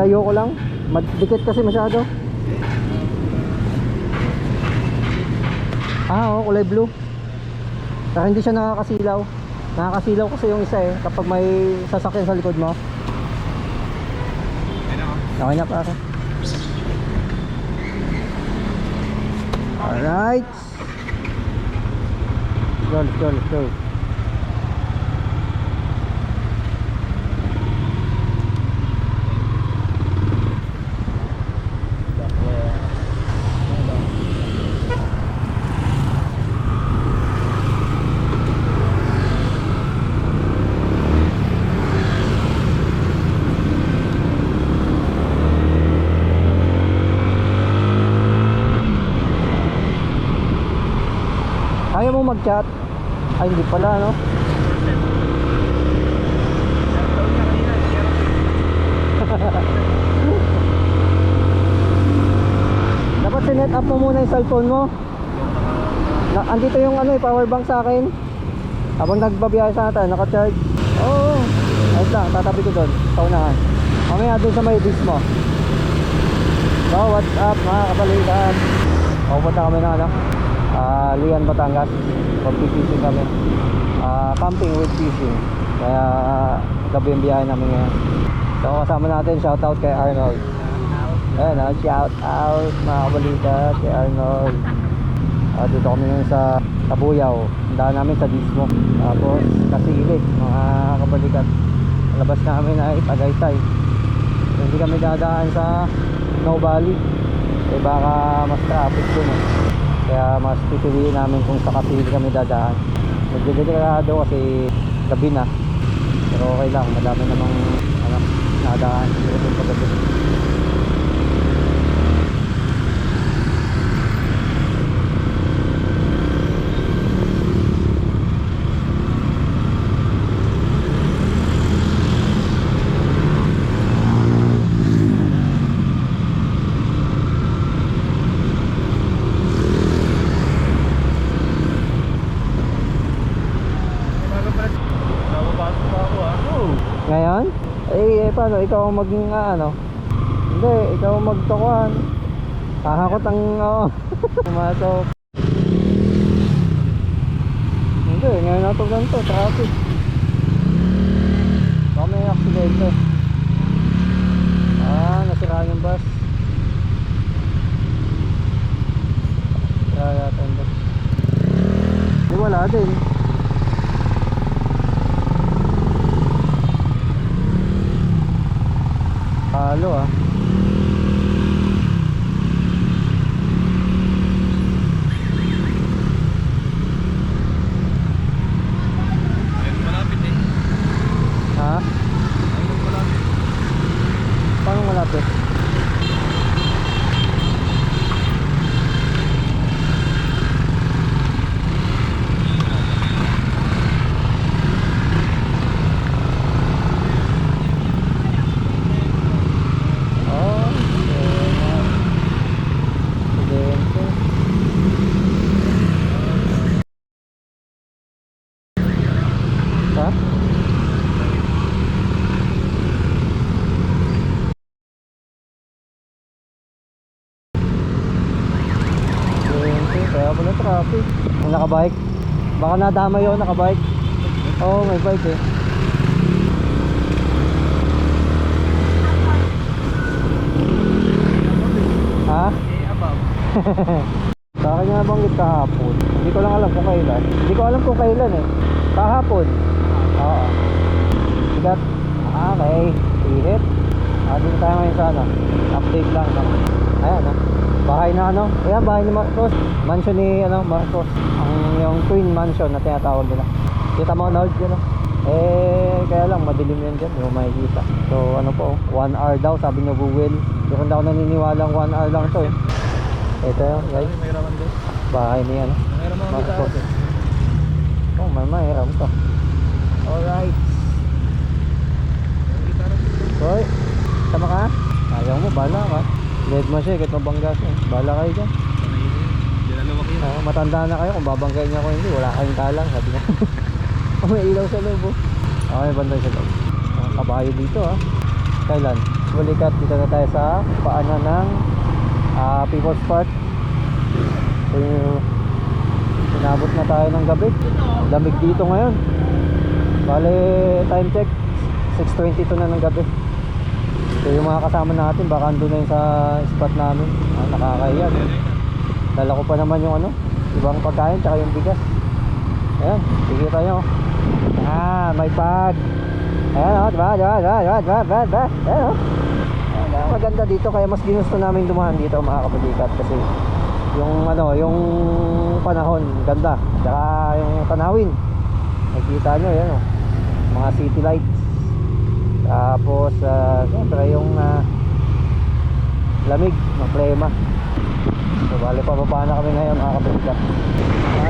Lalayo ko lang. Dikit kasi masyado. Oo, kulay blue. Saka hindi siya nakakasilaw. Nakakasilaw kasi yung isa eh, kapag may sasakyan sa likod mo. Okay na pare. Alright. Let's go. Ayaw mo mag-chat? Ay, hindi pala, no? Dapat sinet up mo muna yung cellphone mo. Andito yung power bank sa akin. Habang nagbabiyahe sa atin, naka-charge. Oo. Ayos lang, tatabi ko doon. Paunahan. Mamaya doon sa may disc mo. So, what's up mga kabalikan? Pupunta kami ng Lian, Batangas. Pag-fishing kami. Camping with fishing. Kaya gabi yung biyahe namin ngayon. So kasama natin, shoutout kay Arnold. Ayan, shoutout mga kabalikan kay Arnold. Dito kami ngayon sa Tabuyaw. Daan namin sa Dismo. Tapos Kasilig mga kabalikan. Labas namin ay Tagaytay. Hindi kami dadaan sa Snow Valley. Eh baka mas traffic dun eh. Kaya mas pipiliin namin kung sa Kasilig kami dadaan. Medyo delikado kasi gabi na. Pero okay lang, madami namang nadaan siguro sa gabi. Ngayon? Paano? Ikaw ang Hindi, ikaw ang magtukuhan. Hahakot ang pumasok. Hindi, ngayon na ito ganito, traffic. Baka may aksidente. Nasiraan yung bus. Kaya yata yung bus. Di wala din. Halo Ayun, malapit eh. Ha? Ayun, malapit. Paano malapit? Kaya pala traffic. Ang nakabike. Baka nadama yun, nakabike. Oo, may bike eh. Ha? Sa akin nga banggit kahapon. Hindi ko lang alam kung kailan. Hindi ko alam kung kailan eh. Kahapon. Oo. Sigat. Okay. Ihit. Dito tayo ngayon sa update lang. Ayan bahay na ayan bahay ni Marcos. Mansion ni Marcos. Yung twin mansion na tinatawag nila. Kita mo Nord yun kaya lang madilim yan dyan. Hindi mo makikita. So 1 hour daw sabi niya Google. Hindi ko daw naniniwalang 1 hour lang to eh. Ito yun guys. Bahay ni Marcos. May hiram to. Alright. Hoy, sama ka? Ayaw mo, bala ka. Lead mo siya, kahit mabangga siya. Bala kayo dyan. Matanda na kayo, kung babanggayin niya ko hindi, wala kayong talang, sabi niya. May ilaw sa loob. Okay, banday sa loob. Kabayo dito Kailan? Balikat, dito na tayo sa paanan ng People's Park. So inabot na tayo ng gabi. Lamig dito ngayon. Bale, time check 6:22 na ng gabi. So yung mga kasama natin baka andun na yun sa spot namin. Nakakahiya. Dala ko pa naman yung ibang pagkain tsaka yung bigas. Ayan, tikita nyo. May bag. Ayan, diba? Ayan, maganda dito, kaya mas ginusto namin dumaan dito mga kabalikat. Kasi yung panahon ganda, tsaka yung tanawin nakikita nyo, yan mga city lights. Tapos siyempre yung lamig ng klima. So bali pababa na kami ngayon mga kabalikat.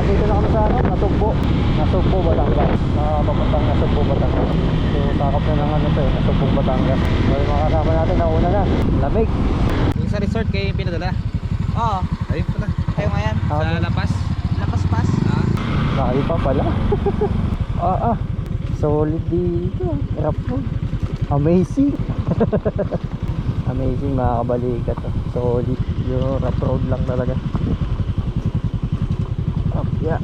Dito na kami sa Nasugbo, Batangas. Papuntang Nasugbo, Batangas. So sakop na ng Nasugbo, Batangas. So yung mga kasama natin nauna na, lamig. Yung sa resort kayo yung pinadala? Oo. Ayun pala. Kayo nga yan. Sa Lapas? Lapas-pas. Kaya pa pala. Solid dito. Hirap mo. Amazing. Amazing mga kabalikat. Solid. Yung rough road lang talaga. Yeah.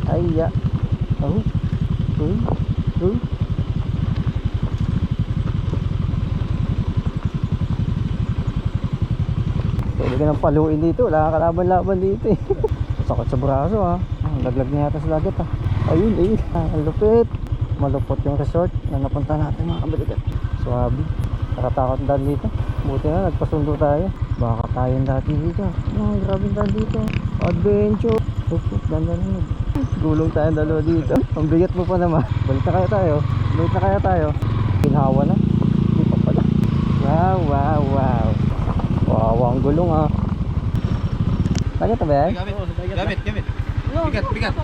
Ay, yeah. Oh. Pwede ka ng paluin dito. Wala ka kalaban-laban dito eh. Sakit sa braso laglag na yata sa dagat Ayun. Ang lupit. Malupot yung resort na napunta natin mga kabalikat. Swabe. Nakatakot daan dito. Buti na nagpasundo tayo. Baka tayong dati dito. Grabing daan dito. Adventure. Ganda na. Gulong tayong dalawa dito. Ang bigat mo pa naman. Balik na kaya tayo. Pinhawa na. Hindi pa pala. Wow. Wow, ang gulong Dagat na ba yan? Gamit. Bigat.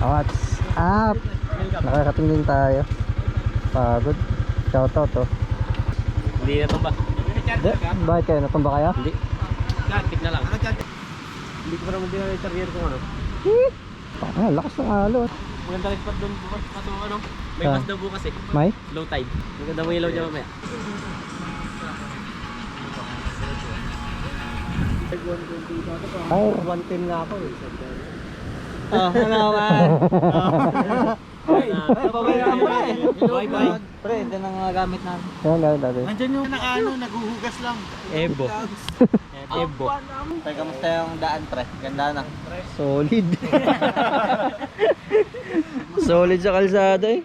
What's up? Nakakating din tayo. Pagod. Shoutout Hindi na tumba. Bakit kayo? Natumba kayo? Hindi. Tip na lang. Hindi ko pa naman din na charger kung Lakas ng alon. Maganda rin spot doon bukas. May Ah. mas daw bukas eh. May? Low tide. Maganda mo ilaw dyan mamaya. Ay, 110 nga ako eh. ano man? Pabayaan mo na eh. Bye. Pre, ito na nga gamit namin. Yan, gawin natin. Nandiyan yung naguhugas lang. Ebo. Pre, kamusta yung daan pre? Ganda na. Solid. Solid sa kalsada eh.